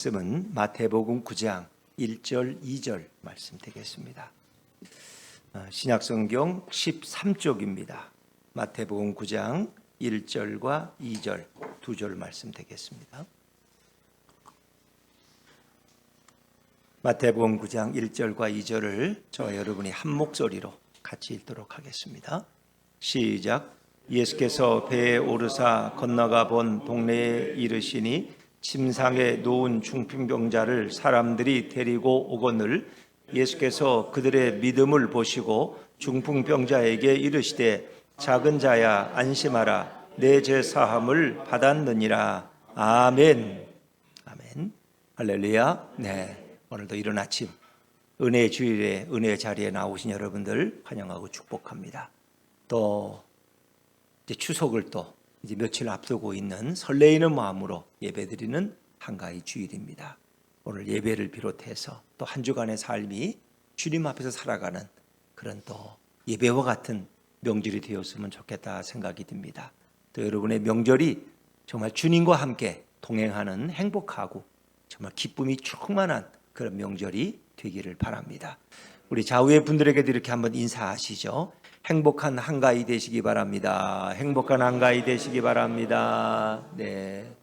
말씀은 마태복음 9장 1절 2절 말씀 되겠습니다. 신약성경 13쪽입니다. 마태복음 9장 1절과 2절 두 절 말씀 되겠습니다. 마태복음 9장 1절과 2절을 저와 여러분이 한 목소리로 같이 읽도록 하겠습니다. 시작. 예수께서 배에 오르사 건너가 본 동네에 이르시니 침상에 누운 중풍병자를 사람들이 데리고 오거늘 예수께서 그들의 믿음을 보시고 중풍병자에게 이르시되 작은 자야 안심하라 내 죄 사함을 받았느니라. 아멘. 아멘. 할렐루야. 네, 오늘도 이른 아침 은혜의 주일에 은혜의 자리에 나오신 여러분들 환영하고 축복합니다. 또 이제 추석을 또 이제 며칠 앞두고 있는 설레이는 마음으로 예배드리는 한가위 주일입니다. 오늘 예배를 비롯해서 또 한 주간의 삶이 주님 앞에서 살아가는 그런 또 예배와 같은 명절이 되었으면 좋겠다 생각이 듭니다. 또 여러분의 명절이 정말 주님과 함께 동행하는 행복하고 정말 기쁨이 충만한 그런 명절이 되기를 바랍니다. 우리 좌우의 분들에게도 이렇게 한번 인사하시죠. 행복한 한가위 되시기 바랍니다. 행복한 한가위 되시기 바랍니다. 네.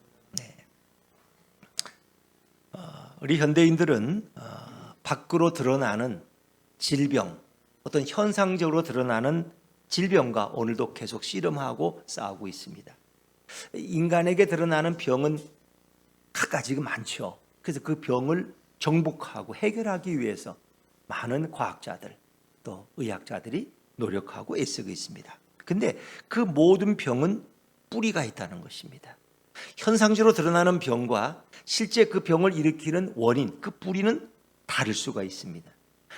우리 현대인들은 밖으로 드러나는 질병, 어떤 현상적으로 드러나는 질병과 오늘도 계속 씨름하고 싸우고 있습니다. 인간에게 드러나는 병은 갖가지가 많죠. 그래서 그 병을 정복하고 해결하기 위해서 많은 과학자들 또 의학자들이 노력하고 애쓰고 있습니다. 근데 그 모든 병은 뿌리가 있다는 것입니다. 현상적으로 드러나는 병과 실제 그 병을 일으키는 원인, 그 뿌리는 다를 수가 있습니다.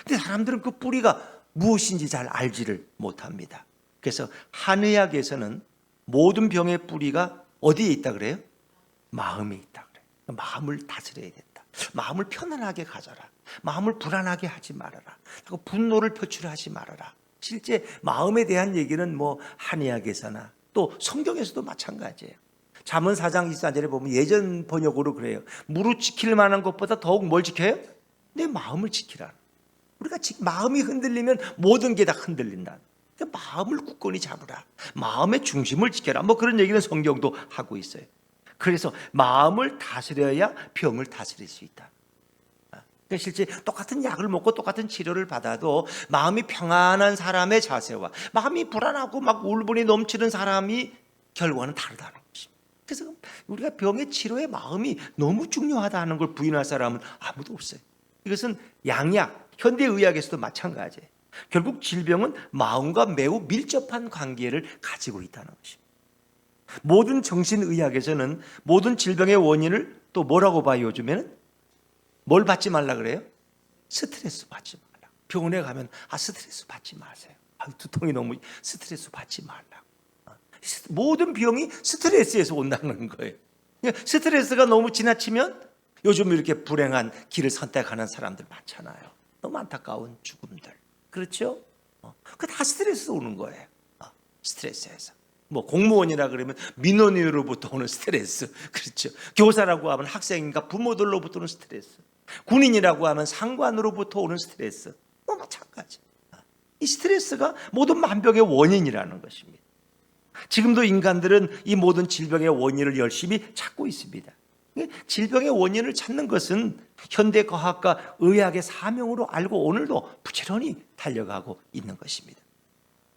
근데 사람들은 그 뿌리가 무엇인지 잘 알지를 못합니다. 그래서 한의학에서는 모든 병의 뿌리가 어디에 있다 그래요? 마음에 있다 그래요. 마음을 다스려야 된다. 마음을 편안하게 가져라. 마음을 불안하게 하지 말아라. 분노를 표출하지 말아라. 실제 마음에 대한 얘기는 뭐 한의학에서나 또 성경에서도 마찬가지예요. 잠언 4장 24절에 보면 예전 번역으로 그래요. 무릇 지킬 만한 것보다 더욱 뭘 지켜요? 내 마음을 지키라. 우리가 마음이 흔들리면 모든 게 다 흔들린다. 그러니까 마음을 굳건히 잡으라. 마음의 중심을 지켜라. 뭐 그런 얘기는 성경도 하고 있어요. 그래서 마음을 다스려야 병을 다스릴 수 있다. 그러니까 실제 똑같은 약을 먹고 똑같은 치료를 받아도 마음이 평안한 사람의 자세와 마음이 불안하고 막 울분이 넘치는 사람이 결과는 다르다는 것입니다. 그래서 우리가 병의 치료에 마음이 너무 중요하다는 걸 부인할 사람은 아무도 없어요. 이것은 양약, 현대의학에서도 마찬가지예요. 결국 질병은 마음과 매우 밀접한 관계를 가지고 있다는 것입니다. 모든 정신의학에서는 모든 질병의 원인을 또 뭐라고 봐요? 요즘에는 뭘 받지 말라 그래요? 스트레스 받지 말라. 병원에 가면 스트레스 받지 마세요. 두통이 너무 스트레스 받지 말라. 모든 병이 스트레스에서 온다는 거예요. 스트레스가 너무 지나치면 요즘 이렇게 불행한 길을 선택하는 사람들 많잖아요. 너무 안타까운 죽음들. 그렇죠? 그 다 스트레스에서 오는 거예요. 스트레스에서. 뭐 공무원이라 그러면 민원인으로부터 오는 스트레스. 그렇죠? 교사라고 하면 학생인가 부모들로부터 오는 스트레스. 군인이라고 하면 상관으로부터 오는 스트레스. 뭐 마찬가지. 이 스트레스가 모든 만병의 원인이라는 것입니다. 지금도 인간들은 이 모든 질병의 원인을 열심히 찾고 있습니다. 질병의 원인을 찾는 것은 현대 과학과 의학의 사명으로 알고 오늘도 부지런히 달려가고 있는 것입니다.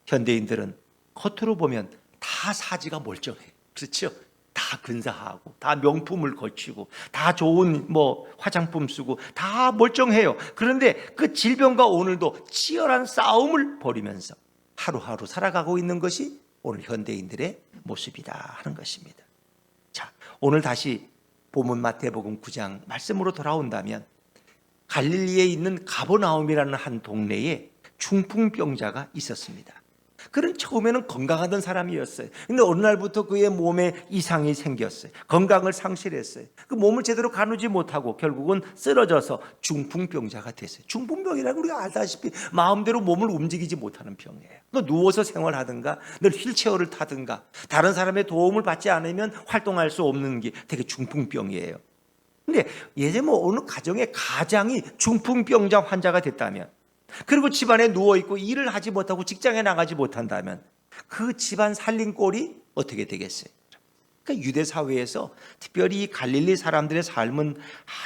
현대인들은 겉으로 보면 다 사지가 멀쩡해요. 그렇죠? 다 근사하고 다 명품을 거치고 다 좋은 화장품 쓰고 다 멀쩡해요. 그런데 그 질병과 오늘도 치열한 싸움을 벌이면서 하루하루 살아가고 있는 것이 오늘 현대인들의 모습이다 하는 것입니다. 자, 오늘 다시 본문 마태복음 9장 말씀으로 돌아온다면 갈릴리에 있는 가버나움이라는 한 동네에 중풍병자가 있었습니다. 그는 처음에는 건강하던 사람이었어요. 근데 어느 날부터 그의 몸에 이상이 생겼어요. 건강을 상실했어요. 그 몸을 제대로 가누지 못하고 결국은 쓰러져서 중풍병자가 됐어요. 중풍병이라는 우리가 알다시피 마음대로 몸을 움직이지 못하는 병이에요. 누워서 생활하든가 늘 휠체어를 타든가 다른 사람의 도움을 받지 않으면 활동할 수 없는 게 되게 중풍병이에요. 근데 예전에 어느 가정의 가장이 중풍병자 환자가 됐다면, 그리고 집안에 누워있고 일을 하지 못하고 직장에 나가지 못한다면 그 집안 살림 꼴이 어떻게 되겠어요? 그러니까 유대 사회에서 특별히 갈릴리 사람들의 삶은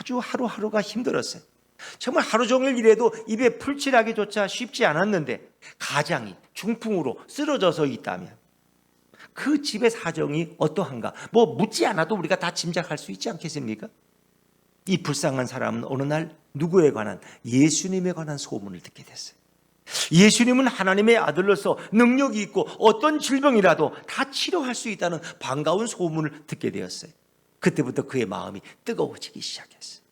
아주 하루하루가 힘들었어요. 정말 하루 종일 일해도 입에 풀칠하기조차 쉽지 않았는데, 가장이 중풍으로 쓰러져서 있다면 그 집의 사정이 어떠한가, 묻지 않아도 우리가 다 짐작할 수 있지 않겠습니까? 이 불쌍한 사람은 어느 날 누구에 관한, 예수님에 관한 소문을 듣게 됐어요. 예수님은 하나님의 아들로서 능력이 있고 어떤 질병이라도 다 치료할 수 있다는 반가운 소문을 듣게 되었어요. 그때부터 그의 마음이 뜨거워지기 시작했어요.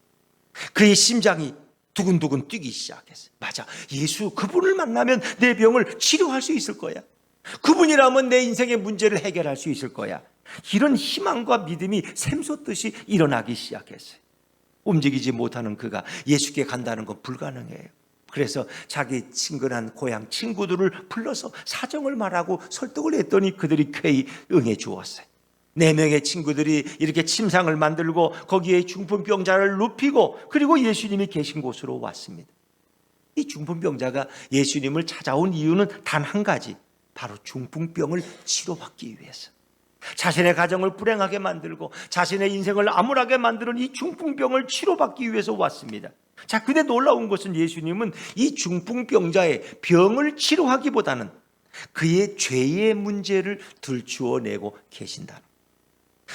그의 심장이 두근두근 뛰기 시작했어요. 맞아, 예수 그분을 만나면 내 병을 치료할 수 있을 거야. 그분이라면 내 인생의 문제를 해결할 수 있을 거야. 이런 희망과 믿음이 샘솟듯이 일어나기 시작했어요. 움직이지 못하는 그가 예수께 간다는 건 불가능해요. 그래서 자기 친근한 고향 친구들을 불러서 사정을 말하고 설득을 했더니 그들이 쾌히 응해 주었어요. 4명의 친구들이 이렇게 침상을 만들고 거기에 중풍병자를 눕히고, 그리고 예수님이 계신 곳으로 왔습니다. 이 중풍병자가 예수님을 찾아온 이유는 단 한 가지, 바로 중풍병을 치료받기 위해서. 자신의 가정을 불행하게 만들고 자신의 인생을 암울하게 만드는 이 중풍병을 치료받기 위해서 왔습니다. 자, 근데 놀라운 것은 예수님은 이 중풍병자의 병을 치료하기보다는 그의 죄의 문제를 들추어내고 계신다.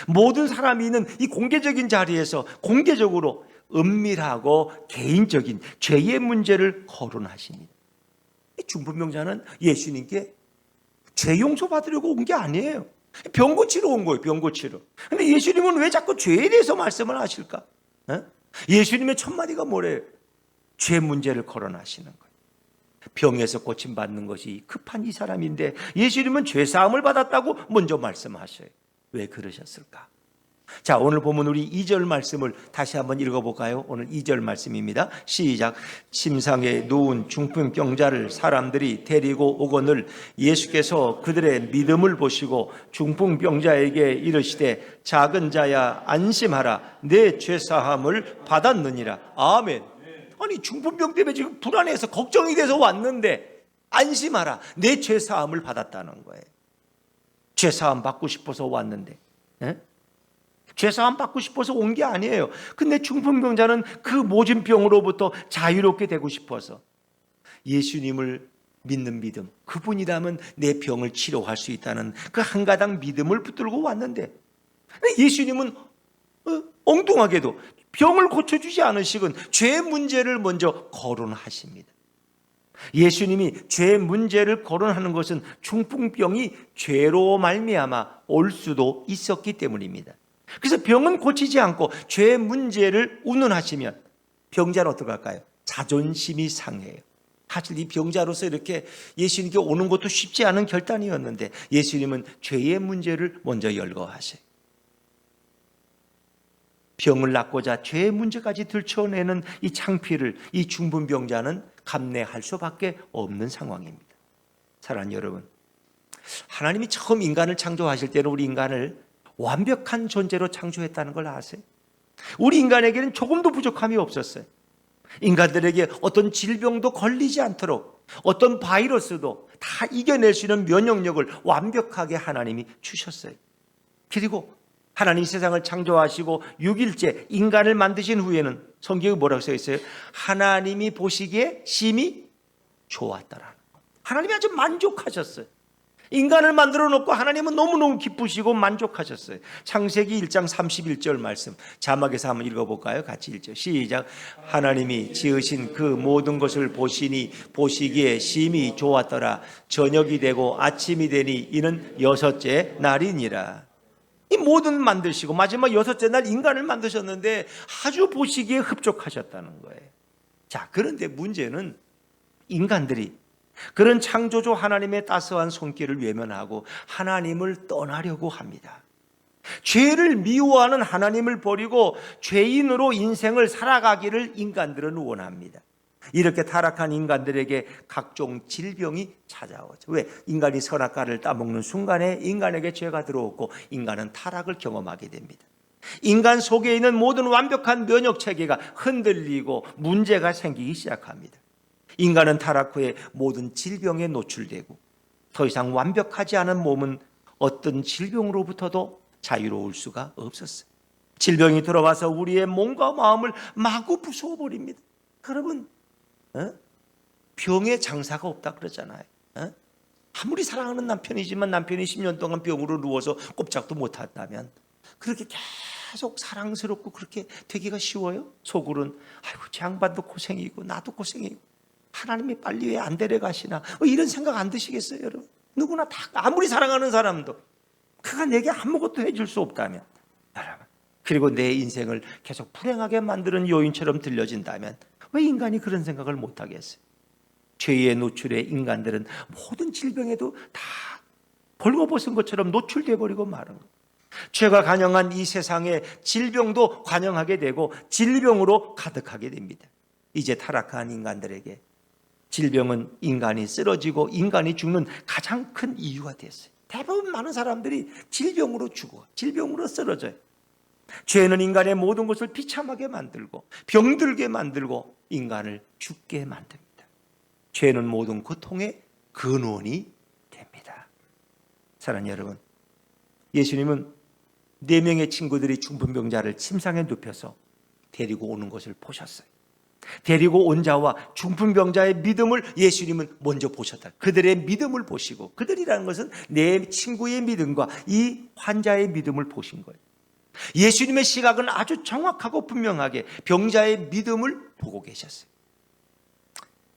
모든 사람이 있는 이 공개적인 자리에서 공개적으로 은밀하고 개인적인 죄의 문제를 거론하십니다. 이 중풍병자는 예수님께 죄 용서 받으려고 온 게 아니에요. 병 고치러 온 거예요. 병 고치러. 근데 예수님은 왜 자꾸 죄에 대해서 말씀을 하실까? 예수님의 첫마디가 뭐래요? 죄 문제를 거론하시는 거예요. 병에서 고침받는 것이 급한 이 사람인데 예수님은 죄사함을 받았다고 먼저 말씀하셔요. 왜 그러셨을까? 자, 오늘 보면 우리 2절 말씀을 다시 한번 읽어볼까요? 오늘 2절 말씀입니다. 시작. 침상에 누운 중풍병자를 사람들이 데리고 오거늘 예수께서 그들의 믿음을 보시고 중풍병자에게 이르시되 작은 자야 안심하라, 내 죄사함을 받았느니라. 아멘. 아니, 중풍병 때문에 지금 불안해서 걱정이 돼서 왔는데 안심하라, 내 죄사함을 받았다는 거예요. 죄사함 받고 싶어서 왔는데, 죄사함 받고 싶어서 온 게 아니에요. 근데 중풍병자는 그 모진 병으로부터 자유롭게 되고 싶어서 예수님을 믿는 믿음, 그분이라면 내 병을 치료할 수 있다는 그 한 가닥 믿음을 붙들고 왔는데, 예수님은 엉뚱하게도 병을 고쳐주지 않으시곤 죄 문제를 먼저 거론하십니다. 예수님이 죄 문제를 거론하는 것은 중풍병이 죄로 말미암아 올 수도 있었기 때문입니다. 그래서 병은 고치지 않고 죄 문제를 운운하시면 병자는 어떡할까요? 자존심이 상해요. 사실 이 병자로서 이렇게 예수님께 오는 것도 쉽지 않은 결단이었는데 예수님은 죄의 문제를 먼저 열거하세요. 병을 낫고자 죄의 문제까지 들춰내는 이 창피를 이 중풍병자는 감내할 수밖에 없는 상황입니다. 사랑하는 여러분, 하나님이 처음 인간을 창조하실 때는 우리 인간을 완벽한 존재로 창조했다는 걸 아세요? 우리 인간에게는 조금도 부족함이 없었어요. 인간들에게 어떤 질병도 걸리지 않도록 어떤 바이러스도 다 이겨낼 수 있는 면역력을 완벽하게 하나님이 주셨어요. 그리고 하나님 세상을 창조하시고 6일째 인간을 만드신 후에는 성경에 뭐라고 써 있어요? 하나님이 보시기에 심히 좋았더라. 하나님이 아주 만족하셨어요. 인간을 만들어 놓고 하나님은 너무너무 기쁘시고 만족하셨어요. 창세기 1장 31절 말씀 자막에서 한번 읽어볼까요? 같이 읽죠. 시작. 하나님이 지으신 그 모든 것을 보시니 보시기에 심히 좋았더라. 저녁이 되고 아침이 되니 이는 6째 날이니라. 이 모든 만드시고 마지막 6째 날 인간을 만드셨는데 아주 보시기에 흡족하셨다는 거예요. 자, 그런데 문제는 인간들이 그런 창조주 하나님의 따스한 손길을 외면하고 하나님을 떠나려고 합니다. 죄를 미워하는 하나님을 버리고 죄인으로 인생을 살아가기를 인간들은 원합니다. 이렇게 타락한 인간들에게 각종 질병이 찾아오죠. 왜? 인간이 선악과를 따먹는 순간에 인간에게 죄가 들어오고 인간은 타락을 경험하게 됩니다. 인간 속에 있는 모든 완벽한 면역 체계가 흔들리고 문제가 생기기 시작합니다. 인간은 타락 후에 모든 질병에 노출되고 더 이상 완벽하지 않은 몸은 어떤 질병으로부터도 자유로울 수가 없었어요. 질병이 들어와서 우리의 몸과 마음을 마구 부숴버립니다. 여러분, 병에 장사가 없다 그러잖아요. 아무리 사랑하는 남편이지만 남편이 10년 동안 병으로 누워서 꼼짝도 못한다면 그렇게 계속 사랑스럽고 그렇게 되기가 쉬워요? 속으로는 아이고 제 양반도 고생이고 나도 고생이고 하나님이 빨리 왜 안 데려가시나 이런 생각 안 드시겠어요 여러분? 누구나 다 아무리 사랑하는 사람도 그가 내게 아무것도 해줄 수 없다면 여러분, 그리고 내 인생을 계속 불행하게 만드는 요인처럼 들려진다면 왜 인간이 그런 생각을 못하겠어요? 죄의 노출에 인간들은 모든 질병에도 다 벌거벗은 것처럼 노출돼 버리고 마는 거예요. 죄가 관영한 이 세상에 질병도 관영하게 되고 질병으로 가득하게 됩니다. 이제 타락한 인간들에게 질병은 인간이 쓰러지고 인간이 죽는 가장 큰 이유가 됐어요. 대부분 많은 사람들이 질병으로 죽어, 질병으로 쓰러져요. 죄는 인간의 모든 것을 비참하게 만들고 병들게 만들고 인간을 죽게 만듭니다. 죄는 모든 고통의 근원이 됩니다. 사랑하는 여러분, 예수님은 4명의 친구들이 중풍병자를 침상에 눕혀서 데리고 오는 것을 보셨어요. 데리고 온 자와 중풍병자의 믿음을 예수님은 먼저 보셨다. 그들의 믿음을 보시고, 그들이라는 것은 내 친구의 믿음과 이 환자의 믿음을 보신 거예요. 예수님의 시각은 아주 정확하고 분명하게 병자의 믿음을 보고 계셨어요.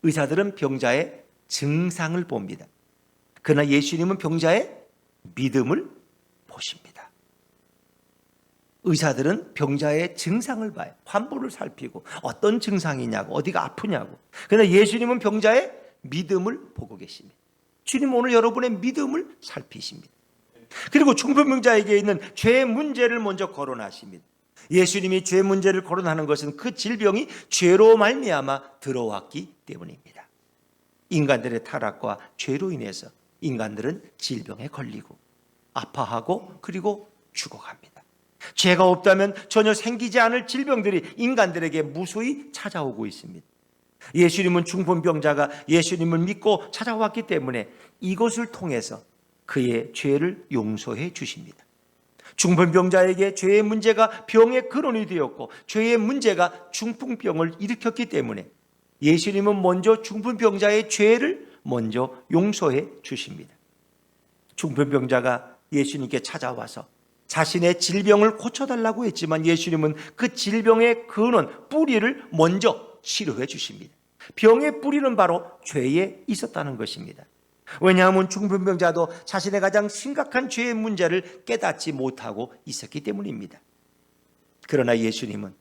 의사들은 병자의 증상을 봅니다. 그러나 예수님은 병자의 믿음을 보십니다. 의사들은 병자의 증상을 봐요. 환부를 살피고 어떤 증상이냐고 어디가 아프냐고. 그러나 예수님은 병자의 믿음을 보고 계십니다. 주님 오늘 여러분의 믿음을 살피십니다. 그리고 중풍병자에게 있는 죄의 문제를 먼저 거론하십니다. 예수님이 죄 문제를 거론하는 것은 그 질병이 죄로 말미암아 들어왔기 때문입니다. 인간들의 타락과 죄로 인해서 인간들은 질병에 걸리고 아파하고 그리고 죽어갑니다. 죄가 없다면 전혀 생기지 않을 질병들이 인간들에게 무수히 찾아오고 있습니다. 예수님은 중풍병자가 예수님을 믿고 찾아왔기 때문에 이것을 통해서 그의 죄를 용서해 주십니다. 중풍병자에게 죄의 문제가 병의 근원이 되었고 죄의 문제가 중풍병을 일으켰기 때문에 예수님은 먼저 중풍병자의 죄를 먼저 용서해 주십니다. 중풍병자가 예수님께 찾아와서 자신의 질병을 고쳐달라고 했지만 예수님은 그 질병의 근원, 뿌리를 먼저 치료해 주십니다. 병의 뿌리는 바로 죄에 있었다는 것입니다. 왜냐하면 중풍병자도 자신의 가장 심각한 죄의 문제를 깨닫지 못하고 있었기 때문입니다. 그러나 예수님은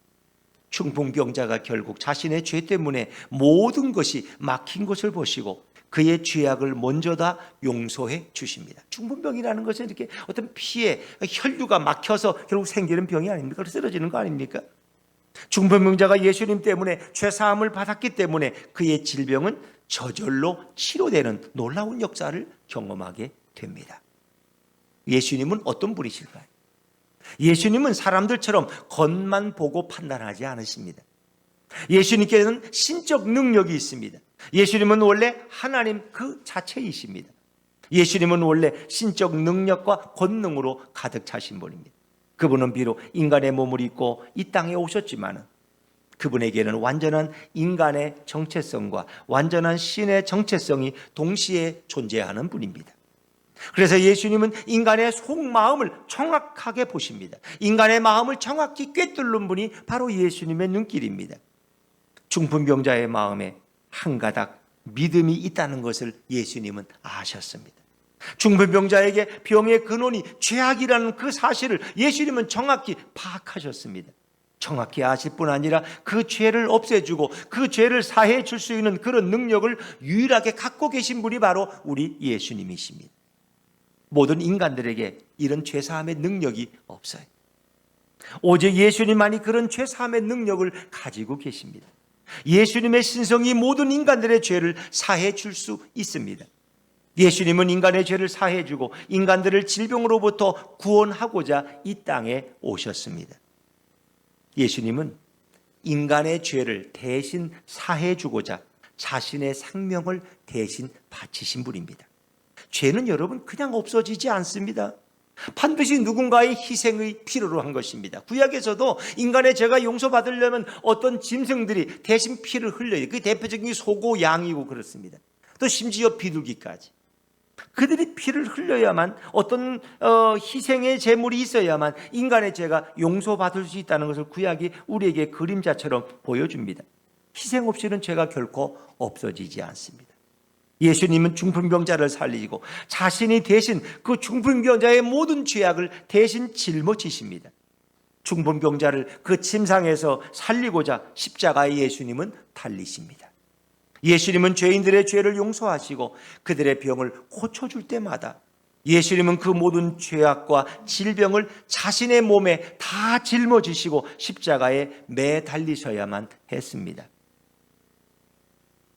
중풍병자가 결국 자신의 죄 때문에 모든 것이 막힌 것을 보시고 그의 죄악을 먼저 다 용서해 주십니다. 중풍병이라는 것은 이렇게 어떤 피에 혈류가 막혀서 결국 생기는 병이 아닙니까? 쓰러지는 거 아닙니까? 중풍병자가 예수님 때문에 죄사함을 받았기 때문에 그의 질병은 저절로 치료되는 놀라운 역사를 경험하게 됩니다. 예수님은 어떤 분이실까요? 예수님은 사람들처럼 겉만 보고 판단하지 않으십니다. 예수님께는 신적 능력이 있습니다. 예수님은 원래 하나님 그 자체이십니다. 예수님은 원래 신적 능력과 권능으로 가득 차신 분입니다. 그분은 비록 인간의 몸을 입고 이 땅에 오셨지만 그분에게는 완전한 인간의 정체성과 완전한 신의 정체성이 동시에 존재하는 분입니다. 그래서 예수님은 인간의 속마음을 정확하게 보십니다. 인간의 마음을 정확히 꿰뚫는 분이 바로 예수님의 눈길입니다. 중풍병자의 마음에 한 가닥 믿음이 있다는 것을 예수님은 아셨습니다. 중풍병자에게 병의 근원이 죄악이라는 그 사실을 예수님은 정확히 파악하셨습니다. 정확히 아실 뿐 아니라 그 죄를 없애주고 그 죄를 사해 줄 수 있는 그런 능력을 유일하게 갖고 계신 분이 바로 우리 예수님이십니다. 모든 인간들에게 이런 죄사함의 능력이 없어요. 오직 예수님만이 그런 죄사함의 능력을 가지고 계십니다. 예수님의 신성이 모든 인간들의 죄를 사해 줄 수 있습니다. 예수님은 인간의 죄를 사해 주고 인간들을 질병으로부터 구원하고자 이 땅에 오셨습니다. 예수님은 인간의 죄를 대신 사해 주고자 자신의 생명을 대신 바치신 분입니다. 죄는 여러분 그냥 없어지지 않습니다. 반드시 누군가의 희생의 필요로 한 것입니다. 구약에서도 인간의 죄가 용서받으려면 어떤 짐승들이 대신 피를 흘려요. 그 대표적인 소고 양이고 그렇습니다. 또 심지어 비둘기까지. 그들이 피를 흘려야만 어떤 희생의 제물이 있어야만 인간의 죄가 용서받을 수 있다는 것을 구약이 우리에게 그림자처럼 보여줍니다. 희생 없이는 죄가 결코 없어지지 않습니다. 예수님은 중풍병자를 살리고 자신이 대신 그 중풍병자의 모든 죄악을 대신 짊어지십니다. 중풍병자를 그 침상에서 살리고자 십자가에 예수님은 달리십니다. 예수님은 죄인들의 죄를 용서하시고 그들의 병을 고쳐줄 때마다 예수님은 그 모든 죄악과 질병을 자신의 몸에 다 짊어지시고 십자가에 매달리셔야만 했습니다.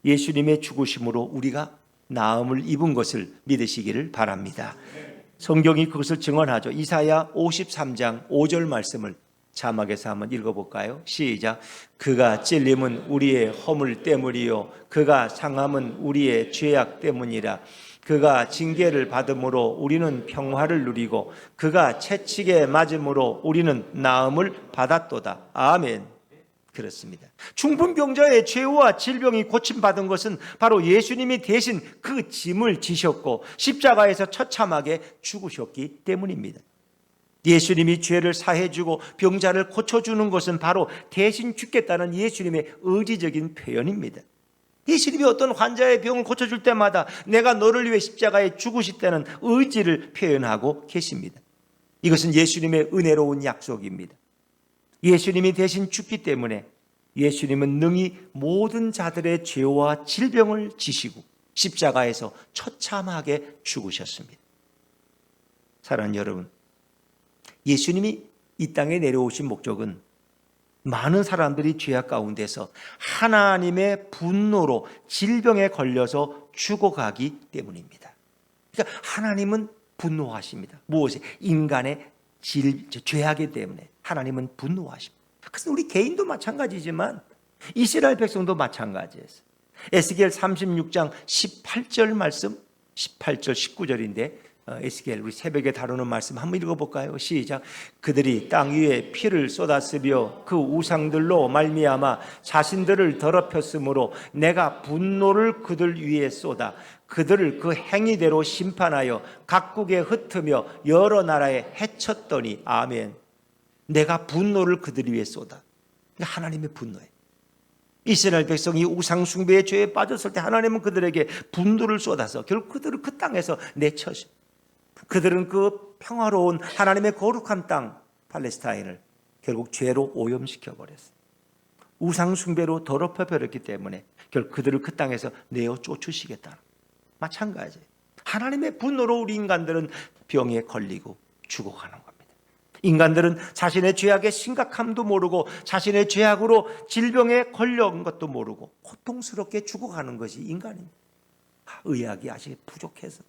예수님의 죽으심으로 우리가 나음을 입은 것을 믿으시기를 바랍니다. 성경이 그것을 증언하죠. 이사야 53장 5절 말씀을 자막에서 한번 읽어볼까요? 시작. 그가 찔림은 우리의 허물 때문이요 그가 상함은 우리의 죄악 때문이라. 그가 징계를 받음으로 우리는 평화를 누리고 그가 채찍에 맞음으로 우리는 나음을 받았도다. 아멘. 그렇습니다. 중풍병자의 죄와 질병이 고침받은 것은 바로 예수님이 대신 그 짐을 지셨고 십자가에서 처참하게 죽으셨기 때문입니다. 예수님이 죄를 사해주고 병자를 고쳐주는 것은 바로 대신 죽겠다는 예수님의 의지적인 표현입니다. 예수님이 어떤 환자의 병을 고쳐줄 때마다 내가 너를 위해 십자가에 죽으셨다는 의지를 표현하고 계십니다. 이것은 예수님의 은혜로운 약속입니다. 예수님이 대신 죽기 때문에 예수님은 능히 모든 자들의 죄와 질병을 지시고 십자가에서 처참하게 죽으셨습니다. 사랑하는 여러분, 예수님이 이 땅에 내려오신 목적은 많은 사람들이 죄악 가운데서 하나님의 분노로 질병에 걸려서 죽어가기 때문입니다. 그러니까 하나님은 분노하십니다. 무엇이? 인간의 죄악이기 때문에 하나님은 분노하십니다. 그래서 우리 개인도 마찬가지지만 이스라엘 백성도 마찬가지였어요. 에스겔 36장 18절 말씀, 18절 19절인데 에스겔 우리 새벽에 다루는 말씀 한번 읽어볼까요? 시작. 그들이 땅 위에 피를 쏟았으며 그 우상들로 말미암아 자신들을 더럽혔으므로 내가 분노를 그들 위에 쏟아 그들을 그 행위대로 심판하여 각국에 흩으며 여러 나라에 해쳤더니 아멘. 내가 분노를 그들 위에 쏟아. 하나님의 분노예요. 이스라엘 백성이 우상 숭배의 죄에 빠졌을 때 하나님은 그들에게 분노를 쏟아서 결국 그들을 그 땅에서 내쳐서 그들은 그 평화로운 하나님의 거룩한 땅 팔레스타인을 결국 죄로 오염시켜 버렸어요. 우상 숭배로 더럽혀 버렸기 때문에 결국 그들을 그 땅에서 내어 쫓으시겠다. 마찬가지예요. 하나님의 분노로 우리 인간들은 병에 걸리고 죽어가는 겁니다. 인간들은 자신의 죄악의 심각함도 모르고 자신의 죄악으로 질병에 걸려온 것도 모르고 고통스럽게 죽어가는 것이 인간입니다. 의학이 아직 부족해서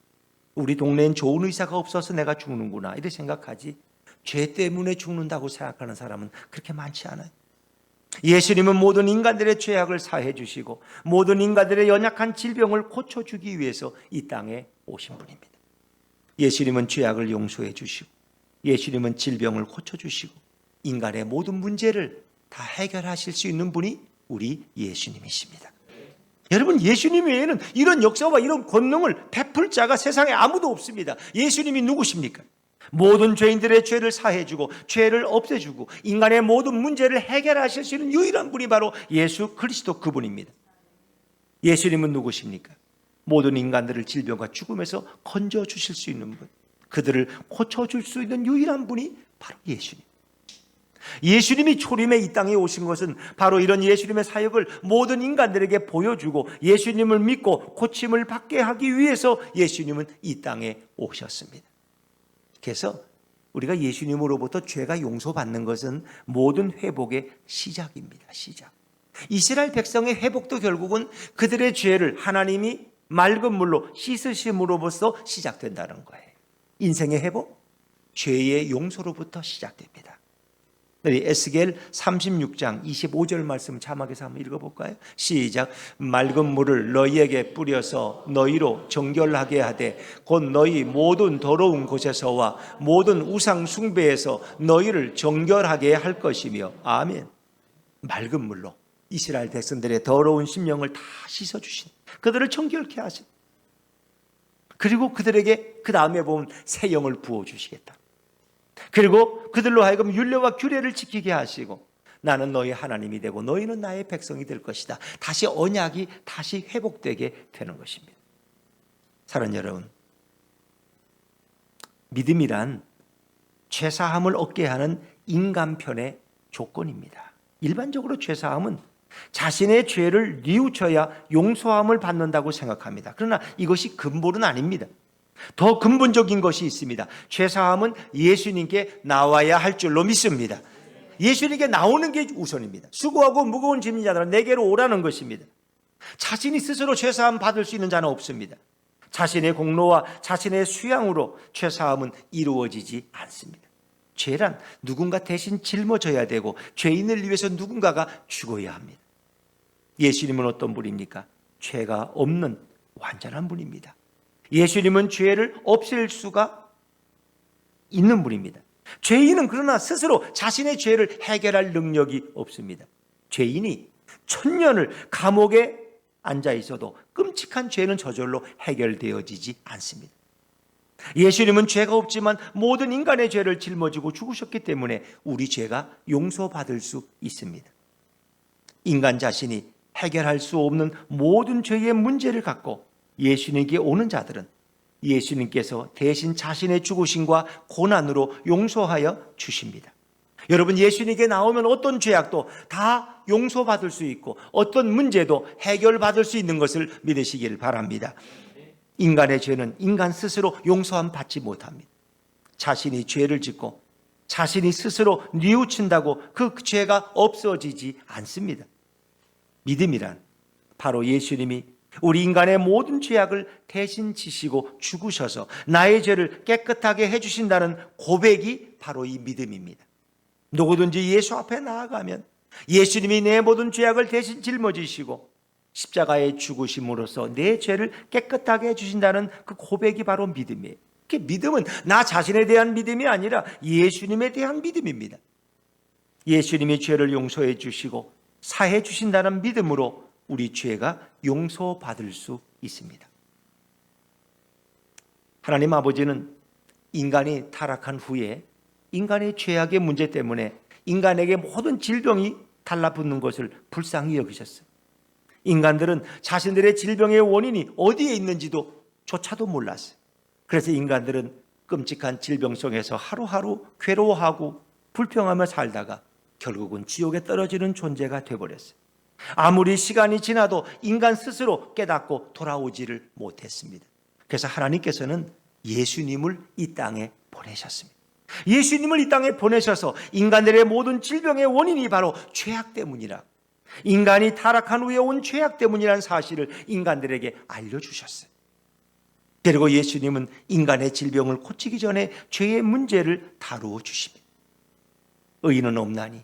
우리 동네엔 좋은 의사가 없어서 내가 죽는구나 이렇게 생각하지 죄 때문에 죽는다고 생각하는 사람은 그렇게 많지 않아요. 예수님은 모든 인간들의 죄악을 사해 주시고 모든 인간들의 연약한 질병을 고쳐주기 위해서 이 땅에 오신 분입니다. 예수님은 죄악을 용서해 주시고 예수님은 질병을 고쳐주시고 인간의 모든 문제를 다 해결하실 수 있는 분이 우리 예수님이십니다. 여러분, 예수님 외에는 이런 역사와 이런 권능을 베풀 자가 세상에 아무도 없습니다. 예수님이 누구십니까? 모든 죄인들의 죄를 사해주고 죄를 없애주고 인간의 모든 문제를 해결하실 수 있는 유일한 분이 바로 예수 그리스도 그분입니다. 예수님은 누구십니까? 모든 인간들을 질병과 죽음에서 건져주실 수 있는 분, 그들을 고쳐줄 수 있는 유일한 분이 바로 예수님. 예수님이 초림에 이 땅에 오신 것은 바로 이런 예수님의 사역을 모든 인간들에게 보여주고 예수님을 믿고 고침을 받게 하기 위해서 예수님은 이 땅에 오셨습니다. 그래서 우리가 예수님으로부터 죄가 용서받는 것은 모든 회복의 시작입니다. 시작. 이스라엘 백성의 회복도 결국은 그들의 죄를 하나님이 맑은 물로 씻으심으로부터 시작된다는 거예요. 인생의 회복, 죄의 용서로부터 시작됩니다. 우리 에스겔 36장 25절 말씀 자막에서 한번 읽어볼까요? 시작. 맑은 물을 너희에게 뿌려서 너희로 정결하게 하되 곧 너희 모든 더러운 곳에서와 모든 우상 숭배에서 너희를 정결하게 할 것이며. 아멘. 맑은 물로 이스라엘 백성들의 더러운 심령을 다 씻어주신, 그들을 정결케 하신, 그리고 그들에게 그 다음에 보면 새 영을 부어주시겠다. 그리고 그들로 하여금 율례와 규례를 지키게 하시고 나는 너희 하나님이 되고 너희는 나의 백성이 될 것이다. 다시 언약이 다시 회복되게 되는 것입니다. 사랑하는 여러분, 믿음이란 죄사함을 얻게 하는 인간편의 조건입니다. 일반적으로 죄사함은 자신의 죄를 뉘우쳐야 용서함을 받는다고 생각합니다. 그러나 이것이 근본은 아닙니다. 더 근본적인 것이 있습니다. 죄사함은 예수님께 나와야 할 줄로 믿습니다. 예수님께 나오는 게 우선입니다. 수고하고 무거운 짐진 자들아 내게로 오라는 것입니다. 자신이 스스로 죄사함 받을 수 있는 자는 없습니다. 자신의 공로와 자신의 수양으로 죄사함은 이루어지지 않습니다. 죄란 누군가 대신 짊어져야 되고 죄인을 위해서 누군가가 죽어야 합니다. 예수님은 어떤 분입니까? 죄가 없는 완전한 분입니다. 예수님은 죄를 없앨 수가 있는 분입니다. 죄인은 그러나 스스로 자신의 죄를 해결할 능력이 없습니다. 죄인이 1000년을 감옥에 앉아 있어도 끔찍한 죄는 저절로 해결되어지지 않습니다. 예수님은 죄가 없지만 모든 인간의 죄를 짊어지고 죽으셨기 때문에 우리 죄가 용서받을 수 있습니다. 인간 자신이 해결할 수 없는 모든 죄의 문제를 갖고 예수님께 오는 자들은 예수님께서 대신 자신의 죽으심과 고난으로 용서하여 주십니다. 여러분, 예수님께 나오면 어떤 죄악도 다 용서받을 수 있고 어떤 문제도 해결받을 수 있는 것을 믿으시길 바랍니다. 인간의 죄는 인간 스스로 용서함 받지 못합니다. 자신이 죄를 짓고 자신이 스스로 뉘우친다고 그 죄가 없어지지 않습니다. 믿음이란 바로 예수님이 우리 인간의 모든 죄악을 대신 지시고 죽으셔서 나의 죄를 깨끗하게 해주신다는 고백이 바로 이 믿음입니다. 누구든지 예수 앞에 나아가면 예수님이 내 모든 죄악을 대신 짊어지시고 십자가에 죽으심으로써 내 죄를 깨끗하게 해주신다는 그 고백이 바로 믿음이에요. 그 믿음은 나 자신에 대한 믿음이 아니라 예수님에 대한 믿음입니다. 예수님이 죄를 용서해 주시고 사해 주신다는 믿음으로 우리 죄가 용서받을 수 있습니다. 하나님 아버지는 인간이 타락한 후에 인간의 죄악의 문제 때문에 인간에게 모든 질병이 달라붙는 것을 불쌍히 여기셨어요. 인간들은 자신들의 질병의 원인이 어디에 있는지도 조차도 몰랐어요. 그래서 인간들은 끔찍한 질병 속에서 하루하루 괴로워하고 불평하며 살다가 결국은 지옥에 떨어지는 존재가 되어버렸어요. 아무리 시간이 지나도 인간 스스로 깨닫고 돌아오지를 못했습니다. 그래서 하나님께서는 예수님을 이 땅에 보내셨습니다. 예수님을 이 땅에 보내셔서 인간들의 모든 질병의 원인이 바로 죄악 때문이라, 인간이 타락한 후에 온 죄악 때문이라는 사실을 인간들에게 알려주셨어요. 그리고 예수님은 인간의 질병을 고치기 전에 죄의 문제를 다루어 주십니다. 의인은 없나니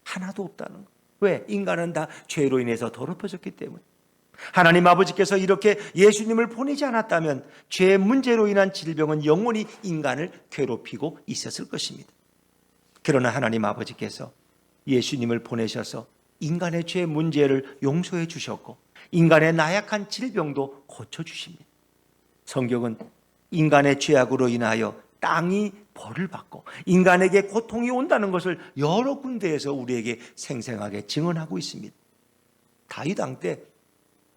하나도 없다는 것. 왜? 인간은 다 죄로 인해서 더럽혀졌기 때문에. 하나님 아버지께서 이렇게 예수님을 보내지 않았다면 죄의 문제로 인한 질병은 영원히 인간을 괴롭히고 있었을 것입니다. 그러나 하나님 아버지께서 예수님을 보내셔서 인간의 죄 문제를 용서해 주셨고 인간의 나약한 질병도 고쳐주십니다. 성경은 인간의 죄악으로 인하여 땅이 벌을 받고 인간에게 고통이 온다는 것을 여러 군데에서 우리에게 생생하게 증언하고 있습니다. 다윗 왕 때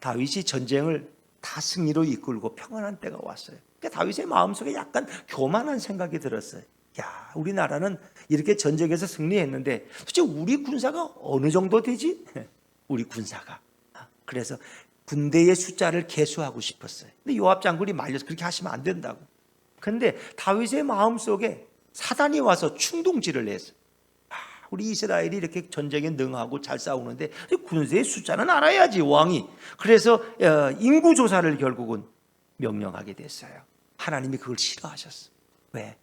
다윗이 전쟁을 다 승리로 이끌고 평안한 때가 왔어요. 그러니까 다윗의 마음속에 약간 교만한 생각이 들었어요. 야, 우리나라는 이렇게 전쟁에서 승리했는데 도대체 우리 군사가 어느 정도 되지? 우리 군사가. 그래서 군대의 숫자를 계수하고 싶었어요. 근데 요압 장군이 말려서 그렇게 하시면 안 된다고. 그런데 다윗의 마음속에 사단이 와서 충동질을 했어요. 우리 이스라엘이 이렇게 전쟁에 능하고 잘 싸우는데 군대의 숫자는 알아야지, 왕이. 그래서 인구조사를 결국은 명령하게 됐어요. 하나님이 그걸 싫어하셨어요. 왜?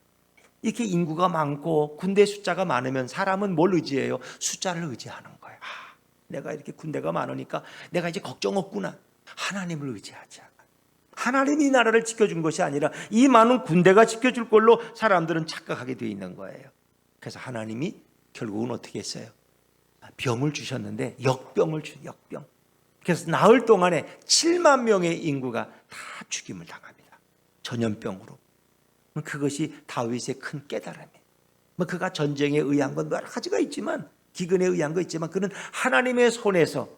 이렇게 인구가 많고 군대 숫자가 많으면 사람은 뭘 의지해요? 숫자를 의지하는 거예요. 내가 이렇게 군대가 많으니까 내가 이제 걱정 없구나. 하나님을 의지하자. 하나님이 이 나라를 지켜준 것이 아니라 이 많은 군대가 지켜줄 걸로 사람들은 착각하게 되어 있는 거예요. 그래서 하나님이 결국은 어떻게 했어요? 병을 주셨는데 역병을 주셨어요. 역병. 그래서 나흘 동안에 7만 명의 인구가 다 죽임을 당합니다. 전염병으로. 그것이 다윗의 큰 깨달음이에요. 그가 전쟁에 의한 건 여러 가지가 있지만, 기근에 의한 거 있지만, 그는 하나님의 손에서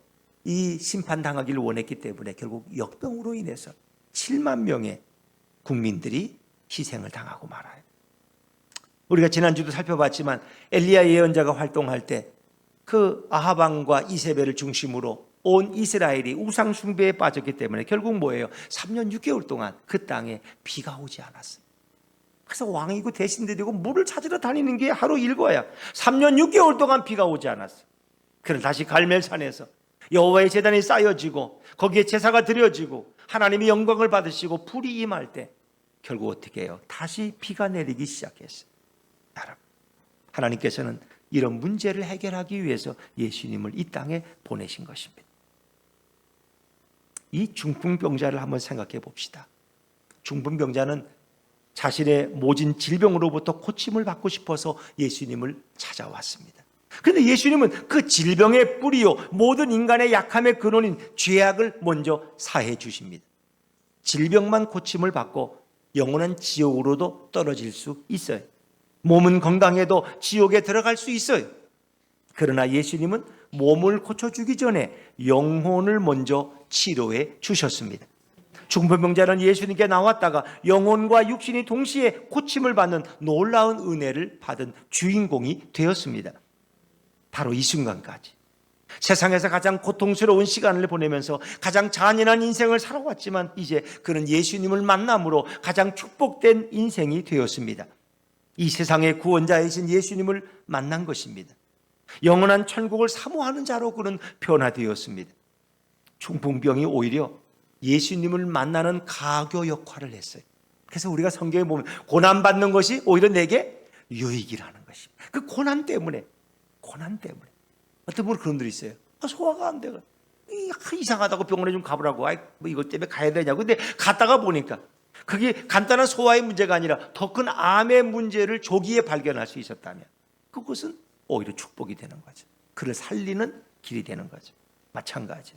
이 심판당하기를 원했기 때문에 결국 역병으로 인해서 7만 명의 국민들이 희생을 당하고 말아요. 우리가 지난주도 살펴봤지만 엘리야 예언자가 활동할 때 그 아합 왕과 이세벨을 중심으로 온 이스라엘이 우상 숭배에 빠졌기 때문에 결국 뭐예요? 3년 6개월 동안 그 땅에 비가 오지 않았어요. 그래서 왕이고 대신들이고 물을 찾으러 다니는 게 하루 일과야. 3년 6개월 동안 비가 오지 않았어요. 그래서 다시 갈멜산에서 여호와의 제단이 쌓여지고 거기에 제사가 드려지고 하나님이 영광을 받으시고 불이 임할 때 결국 어떻게 해요? 다시 비가 내리기 시작했어요. 여러분, 하나님께서는 이런 문제를 해결하기 위해서 예수님을 이 땅에 보내신 것입니다. 이 중풍병자를 한번 생각해 봅시다. 중풍병자는 자신의 모진 질병으로부터 고침을 받고 싶어서 예수님을 찾아왔습니다. 그런데 예수님은 그 질병의 뿌리요 모든 인간의 약함의 근원인 죄악을 먼저 사해 주십니다. 질병만 고침을 받고 영원한 지옥으로도 떨어질 수 있어요. 몸은 건강해도 지옥에 들어갈 수 있어요. 그러나 예수님은 몸을 고쳐주기 전에 영혼을 먼저 치료해 주셨습니다. 중풍병자는 예수님께 나왔다가 영혼과 육신이 동시에 고침을 받는 놀라운 은혜를 받은 주인공이 되었습니다. 바로 이 순간까지 세상에서 가장 고통스러운 시간을 보내면서 가장 잔인한 인생을 살아왔지만 이제 그는 예수님을 만남으로 가장 축복된 인생이 되었습니다. 이 세상의 구원자이신 예수님을 만난 것입니다. 영원한 천국을 사모하는 자로 그는 변화되었습니다. 중풍병이 오히려 예수님을 만나는 가교 역할을 했어요. 그래서 우리가 성경에 보면 고난받는 것이 오히려 내게 유익이라는 것입니다. 그 고난 때문에 어떤 분은 그런 분들이 있어요. 소화가 안 돼요. 이상하다고 병원에 좀 가보라고. 뭐 이것 때문에 가야 되냐고. 근데 갔다가 보니까 그게 간단한 소화의 문제가 아니라 더 큰 암의 문제를 조기에 발견할 수 있었다면 그것은 오히려 축복이 되는 거죠. 그를 살리는 길이 되는 거죠. 마찬가지.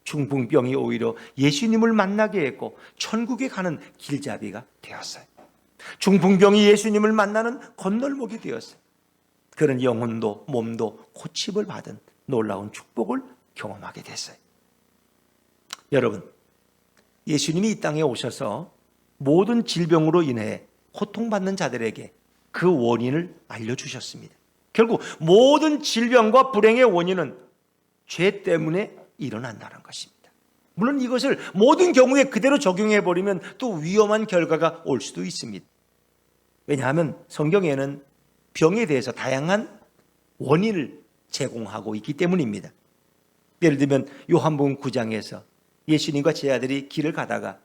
중풍병이 오히려 예수님을 만나게 했고 천국에 가는 길잡이가 되었어요. 중풍병이 예수님을 만나는 건널목이 되었어요. 그런 영혼도 몸도 고침을 받은 놀라운 축복을 경험하게 됐어요. 여러분, 예수님이 이 땅에 오셔서 모든 질병으로 인해 고통받는 자들에게 그 원인을 알려주셨습니다. 결국 모든 질병과 불행의 원인은 죄 때문에 일어난다는 것입니다. 물론 이것을 모든 경우에 그대로 적용해버리면 또 위험한 결과가 올 수도 있습니다. 왜냐하면 성경에는 병에 대해서 다양한 원인을 제공하고 있기 때문입니다. 예를 들면 요한복음 9장에서 예수님과 제 아들이 길을 가다가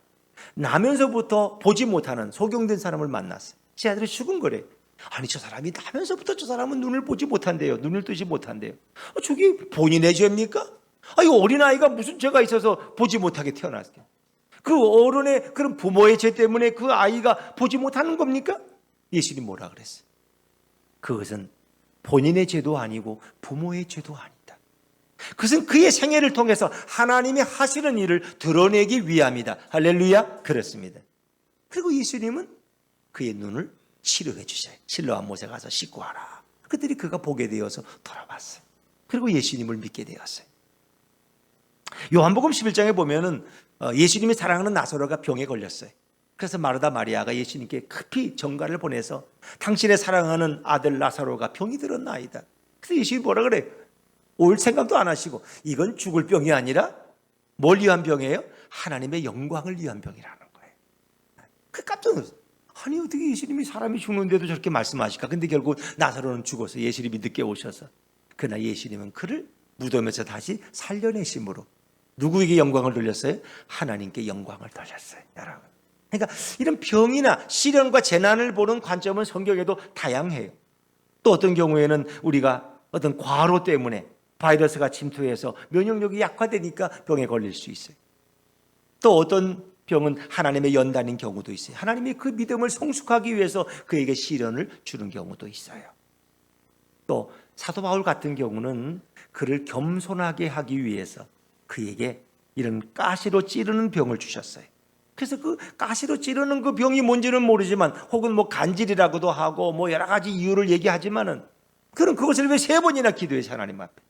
나면서부터 보지 못하는 소경된 사람을 만났어요. 제 아들이 수근거려요. 아니 저 사람이 나면서부터 저 사람은 눈을 보지 못한대요. 눈을 뜨지 못한대요. 저게 본인의 죄입니까? 이 어린아이가 무슨 죄가 있어서 보지 못하게 태어났어요. 그 어른의 그런 부모의 죄 때문에 그 아이가 보지 못하는 겁니까? 예수님이 뭐라 그랬어요? 그것은 본인의 죄도 아니고 부모의 죄도 아니다. 그것은 그의 생애를 통해서 하나님이 하시는 일을 드러내기 위함이다. 할렐루야. 그렇습니다. 그리고 예수님은 그의 눈을 치료해 주셔요. 실로암 못에 가서 씻고 와라. 그들이 그가 보게 되어서 돌아왔어요. 그리고 예수님을 믿게 되었어요. 요한복음 11장에 보면은 예수님이 사랑하는 나사로가 병에 걸렸어요. 그래서 마르다 마리아가 예수님께 급히 전가를 보내서 당신의 사랑하는 아들 나사로가 병이 들었나이다. 그래서 예수님이 뭐라 그래요? 올 생각도 안 하시고 이건 죽을 병이 아니라 뭘 위한 병이에요? 하나님의 영광을 위한 병이라는 거예요. 그 깜짝 놀랐어요. 아니 어떻게 예수님이 사람이 죽는데도 저렇게 말씀하실까? 근데 결국 나사로는 죽어서 예수님이 늦게 오셔서 그러나 예수님은 그를 무덤에서 다시 살려내심으로 누구에게 영광을 돌렸어요? 하나님께 영광을 돌렸어요. 여러분, 그러니까 이런 병이나 시련과 재난을 보는 관점은 성경에도 다양해요. 또 어떤 경우에는 우리가 어떤 과로 때문에 바이러스가 침투해서 면역력이 약화되니까 병에 걸릴 수 있어요. 또 어떤 병은 하나님의 연단인 경우도 있어요. 하나님이 그 믿음을 성숙하기 위해서 그에게 시련을 주는 경우도 있어요. 또 사도 바울 같은 경우는 그를 겸손하게 하기 위해서 그에게 이런 가시로 찌르는 병을 주셨어요. 그래서 그 가시로 찌르는 그 병이 뭔지는 모르지만 혹은 뭐 간질이라고도 하고 뭐 여러 가지 이유를 얘기하지만은 그는 그것을 왜 3번이나 기도해서 하나님 앞에.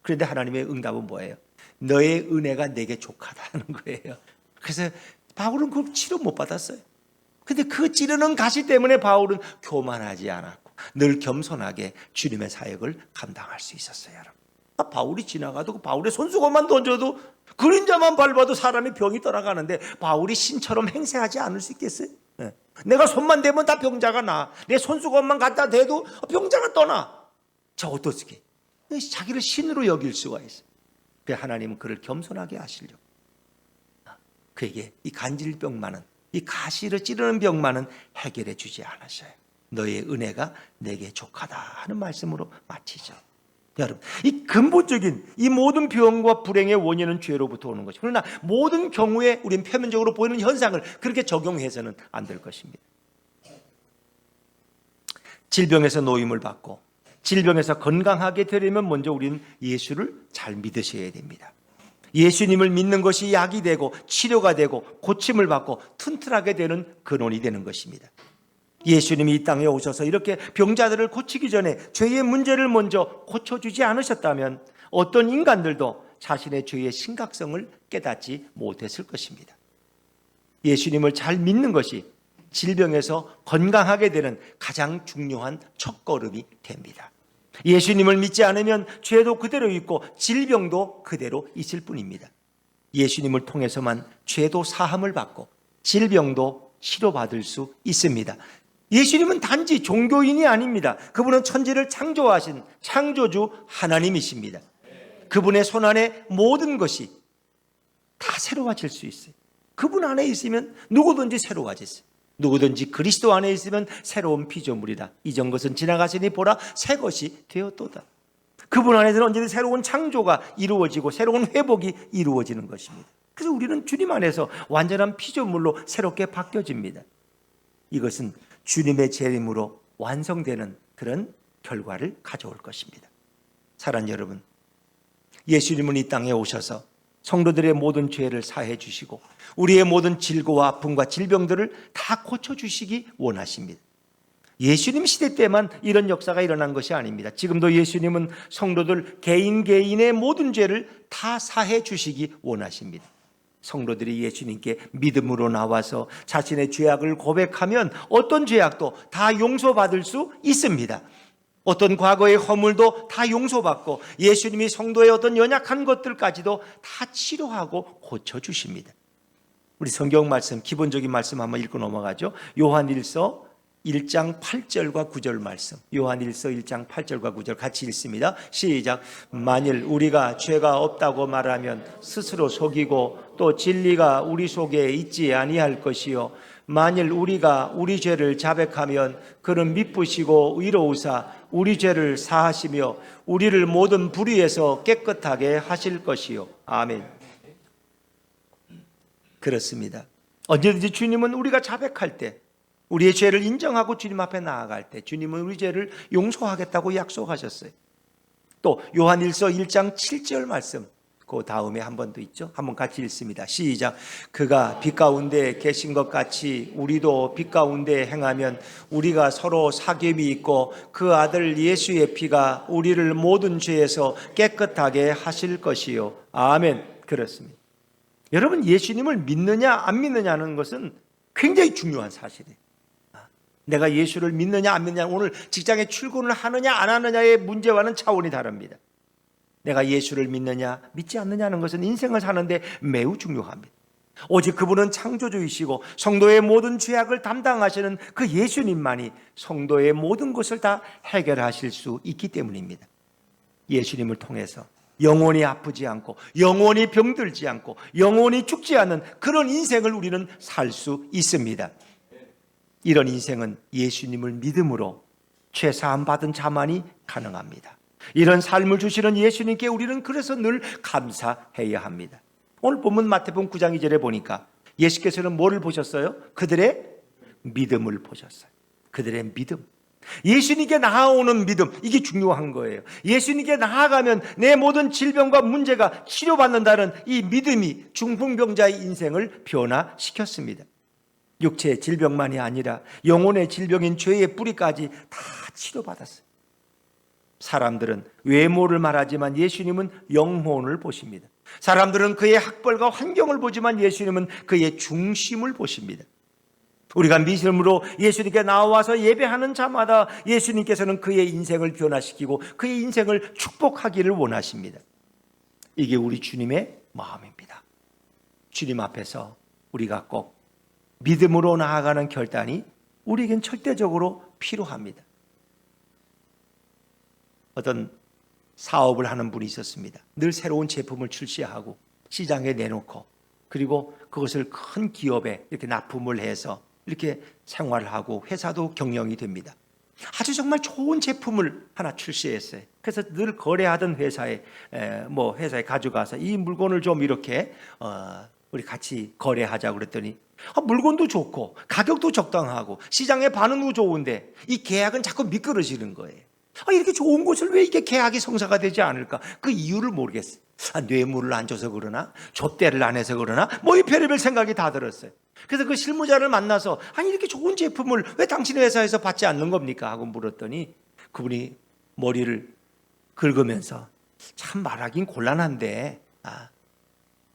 그런데 하나님의 응답은 뭐예요? 너의 은혜가 내게 족하다는 거예요. 그래서 바울은 그 치료 못 받았어요. 근데 그 찌르는 가시 때문에 바울은 교만하지 않았고 늘 겸손하게 주님의 사역을 감당할 수 있었어요. 여러분. 바울이 지나가도 바울의 손수건만 던져도 그림자만 밟아도 사람이 병이 떠나가는데 바울이 신처럼 행세하지 않을 수 있겠어요? 네. 내가 손만 대면 다 병자가 나. 내 손수건만 갖다 대도 병자가 떠나. 자, 어떻게? 자기를 신으로 여길 수가 있어요. 그래서 하나님은 그를 겸손하게 하시려고. 그에게 이 간질병만은, 이 가시를 찌르는 병만은 해결해 주지 않으셔요. 너의 은혜가 내게 족하다 하는 말씀으로 마치죠. 여러분, 이 근본적인 이 모든 병과 불행의 원인은 죄로부터 오는 것이죠. 그러나 모든 경우에 우리는 표면적으로 보이는 현상을 그렇게 적용해서는 안 될 것입니다. 질병에서 노임을 받고 질병에서 건강하게 되려면 먼저 우리는 예수를 잘 믿으셔야 됩니다. 예수님을 믿는 것이 약이 되고 치료가 되고 고침을 받고 튼튼하게 되는 근원이 되는 것입니다. 예수님이 이 땅에 오셔서 이렇게 병자들을 고치기 전에 죄의 문제를 먼저 고쳐주지 않으셨다면 어떤 인간들도 자신의 죄의 심각성을 깨닫지 못했을 것입니다. 예수님을 잘 믿는 것이 질병에서 건강하게 되는 가장 중요한 첫걸음이 됩니다. 예수님을 믿지 않으면 죄도 그대로 있고 질병도 그대로 있을 뿐입니다. 예수님을 통해서만 죄도 사함을 받고 질병도 치료받을 수 있습니다. 예수님은 단지 종교인이 아닙니다. 그분은 천지를 창조하신 창조주 하나님이십니다. 그분의 손 안에 모든 것이 다 새로워질 수 있어요. 그분 안에 있으면 누구든지 새로워졌어요. 누구든지 그리스도 안에 있으면 새로운 피조물이다. 이전 것은 지나가시니 보라 새 것이 되었도다. 그분 안에서는 언제든 새로운 창조가 이루어지고 새로운 회복이 이루어지는 것입니다. 그래서 우리는 주님 안에서 완전한 피조물로 새롭게 바뀌어집니다. 이것은 주님의 재림으로 완성되는 그런 결과를 가져올 것입니다. 사랑하는 여러분, 예수님은 이 땅에 오셔서 성도들의 모든 죄를 사해 주시고 우리의 모든 질고와 아픔과 질병들을 다 고쳐주시기 원하십니다. 예수님 시대 때만 이런 역사가 일어난 것이 아닙니다. 지금도 예수님은 성도들 개인의 모든 죄를 다 사해 주시기 원하십니다. 성도들이 예수님께 믿음으로 나와서 자신의 죄악을 고백하면 어떤 죄악도 다 용서받을 수 있습니다. 어떤 과거의 허물도 다 용서받고 예수님이 성도의 어떤 연약한 것들까지도 다 치료하고 고쳐주십니다. 우리 성경 말씀, 기본적인 말씀 한번 읽고 넘어가죠. 요한일서 1장 8절과 9절 말씀. 요한일서 1장 8절과 9절 같이 읽습니다. 시작. 만일 우리가 죄가 없다고 말하면 스스로 속이고 또 진리가 우리 속에 있지 아니할 것이요 만일 우리가 우리 죄를 자백하면 그는 미쁘시고 의로우사 우리 죄를 사하시며 우리를 모든 불의에서 깨끗하게 하실 것이요. 아멘. 그렇습니다. 언제든지 주님은 우리가 자백할 때 우리의 죄를 인정하고 주님 앞에 나아갈 때 주님은 우리 죄를 용서하겠다고 약속하셨어요. 또 요한일서 1장 7절 말씀 그 다음에 한 번 더 있죠. 한번 같이 읽습니다. 시작. 그가 빛 가운데 계신 것 같이 우리도 빛 가운데 행하면 우리가 서로 사귐이 있고 그 아들 예수의 피가 우리를 모든 죄에서 깨끗하게 하실 것이요. 아멘. 그렇습니다. 여러분, 예수님을 믿느냐 안 믿느냐는 것은 굉장히 중요한 사실이에요. 내가 예수를 믿느냐 안 믿느냐, 오늘 직장에 출근을 하느냐 안 하느냐의 문제와는 차원이 다릅니다. 내가 예수를 믿느냐 믿지 않느냐는 것은 인생을 사는데 매우 중요합니다. 오직 그분은 창조주이시고 성도의 모든 죄악을 담당하시는 그 예수님만이 성도의 모든 것을 다 해결하실 수 있기 때문입니다. 예수님을 통해서 영원히 아프지 않고 영원히 병들지 않고 영원히 죽지 않는 그런 인생을 우리는 살 수 있습니다. 이런 인생은 예수님을 믿음으로 죄사함 받은 자만이 가능합니다. 이런 삶을 주시는 예수님께 우리는 그래서 늘 감사해야 합니다. 오늘 본문 마태복음 9장 2절에 보니까 예수께서는 뭐를 보셨어요? 그들의 믿음을 보셨어요. 그들의 믿음. 예수님께 나아오는 믿음, 이게 중요한 거예요. 예수님께 나아가면 내 모든 질병과 문제가 치료받는다는 이 믿음이 중풍병자의 인생을 변화시켰습니다. 육체의 질병만이 아니라 영혼의 질병인 죄의 뿌리까지 다 치료받았어요. 사람들은 외모를 말하지만 예수님은 영혼을 보십니다. 사람들은 그의 학벌과 환경을 보지만 예수님은 그의 중심을 보십니다. 우리가 믿음으로 예수님께 나와서 예배하는 자마다 예수님께서는 그의 인생을 변화시키고 그의 인생을 축복하기를 원하십니다. 이게 우리 주님의 마음입니다. 주님 앞에서 우리가 꼭 믿음으로 나아가는 결단이 우리에겐 절대적으로 필요합니다. 어떤 사업을 하는 분이 있었습니다. 늘 새로운 제품을 출시하고 시장에 내놓고 그리고 그것을 큰 기업에 이렇게 납품을 해서 이렇게 생활을 하고 회사도 경영이 됩니다. 아주 정말 좋은 제품을 하나 출시했어요. 그래서 늘 거래하던 회사에 가져가서 이 물건을 좀 이렇게 우리 같이 거래하자고 그랬더니 물건도 좋고 가격도 적당하고 시장의 반응도 좋은데 이 계약은 자꾸 미끄러지는 거예요. 이렇게 좋은 곳을 왜 이게 계약이 성사가 되지 않을까? 그 이유를 모르겠어요. 뇌물을 안 줘서 그러나 줬대를 안 해서 그러나 이 별의별 생각이 다 들었어요. 그래서 그 실무자를 만나서 이렇게 좋은 제품을 왜 당신 회사에서 받지 않는 겁니까? 하고 물었더니 그분이 머리를 긁으면서 참 말하긴 곤란한데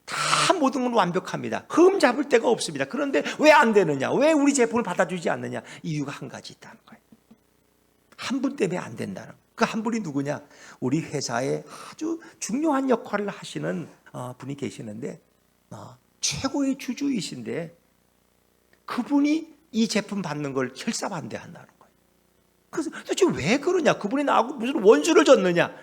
다 모든 건 완벽합니다. 흠 잡을 데가 없습니다. 그런데 왜 안 되느냐? 왜 우리 제품을 받아주지 않느냐? 이유가 한 가지 있다는 거예요. 한 분 때문에 안 된다는 거예요. 그 한 분이 누구냐? 우리 회사에 아주 중요한 역할을 하시는 분이 계시는데 최고의 주주이신데 그분이 이 제품 받는 걸 결사반대한다는 거예요. 그래서 도대체 왜 그러냐? 그분이 나하고 무슨 원수를 졌느냐?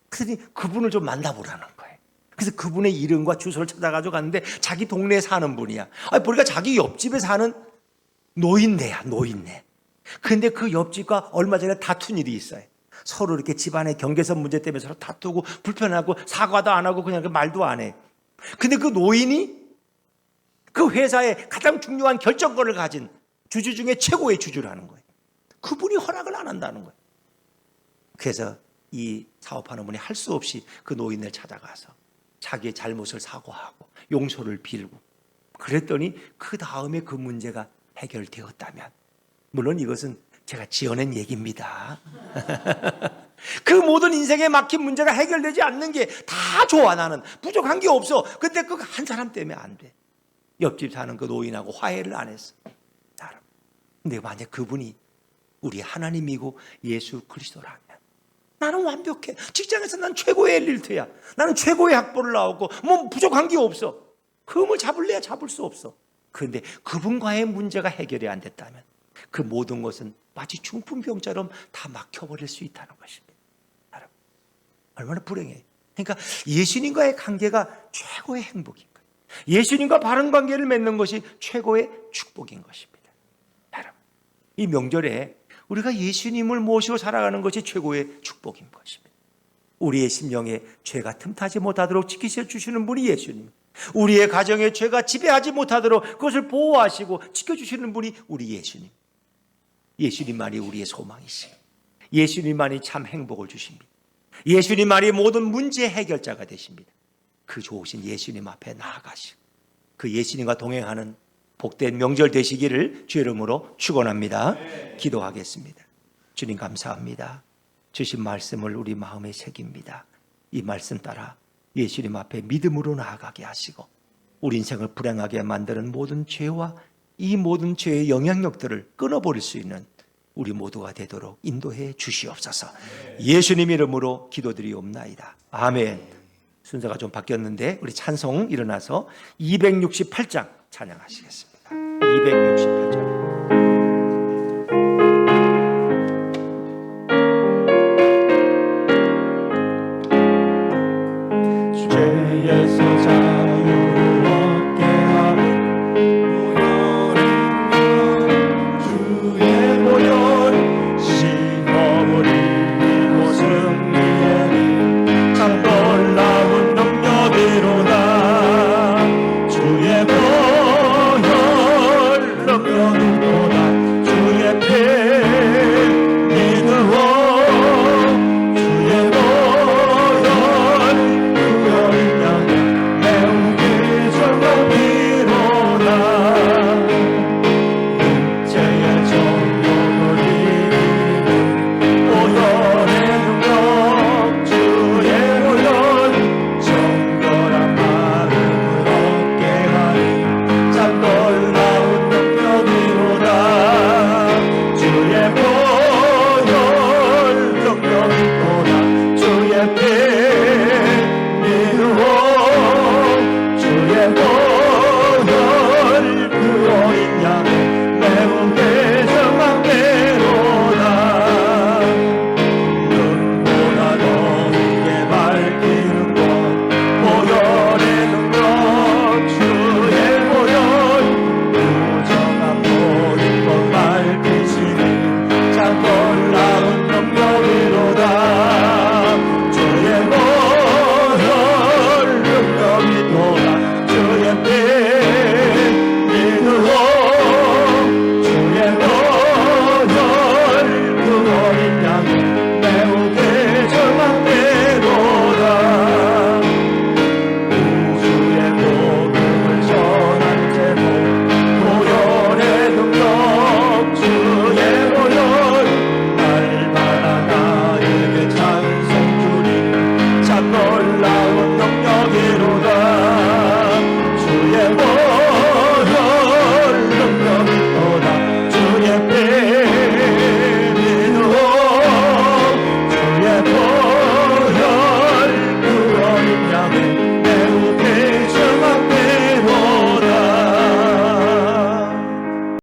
그랬더니 그분을 좀 만나보라는 거예요. 그래서 그분의 이름과 주소를 찾아가지고 갔는데 자기 동네에 사는 분이야. 보니까 자기 옆집에 사는 노인네야, 노인네. 근데 그 옆집과 얼마 전에 다툰 일이 있어요. 서로 이렇게 집안의 경계선 문제 때문에 서로 다투고 불편하고 사과도 안 하고 그냥 말도 안 해. 근데 그 노인이 그 회사의 가장 중요한 결정권을 가진 주주 중에 최고의 주주라는 거예요. 그분이 허락을 안 한다는 거예요. 그래서 이 사업하는 분이 할 수 없이 그 노인을 찾아가서 자기의 잘못을 사과하고 용서를 빌고 그랬더니 그 다음에 그 문제가 해결되었다면, 물론 이것은 제가 지어낸 얘기입니다. 그 모든 인생에 막힌 문제가 해결되지 않는 게 다 좋아. 나는 부족한 게 없어. 근데 그 한 사람 때문에 안 돼. 옆집 사는 그 노인하고 화해를 안 했어. 근데 만약 그분이 우리 하나님이고 예수 그리스도라면 나는 완벽해. 직장에서 난 최고의 엘리트야. 나는 최고의 학벌을 나오고 부족한 게 없어. 흠을 잡을래야 잡을 수 없어. 그런데 그분과의 문제가 해결이 안 됐다면 그 모든 것은 마치 중풍병처럼 다 막혀버릴 수 있다는 것입니다. 여러분, 얼마나 불행해요. 그러니까 예수님과의 관계가 최고의 행복인 거예요. 예수님과 바른 관계를 맺는 것이 최고의 축복인 것입니다. 여러분, 이 명절에 우리가 예수님을 모시고 살아가는 것이 최고의 축복인 것입니다. 우리의 심령에 죄가 틈타지 못하도록 지키셔 주시는 분이 예수님. 우리의 가정에 죄가 지배하지 못하도록 그것을 보호하시고 지켜주시는 분이 우리 예수님. 예수님만이 우리의 소망이시고 예수님만이 참 행복을 주십니다. 예수님만이 모든 문제 해결자가 되십니다. 그 좋으신 예수님 앞에 나아가시고 그 예수님과 동행하는 복된 명절 되시기를 주의 이름으로 축원합니다. 기도하겠습니다. 주님 감사합니다. 주신 말씀을 우리 마음에 새깁니다. 이 말씀 따라 예수님 앞에 믿음으로 나아가게 하시고 우리 인생을 불행하게 만드는 모든 죄와 이 모든 죄의 영향력들을 끊어버릴 수 있는 우리 모두가 되도록 인도해 주시옵소서. 예수님 이름으로 기도드리옵나이다. 아멘. 순서가 좀 바뀌었는데 우리 찬송 일어나서 268장 찬양하시겠습니다. 268장. 예수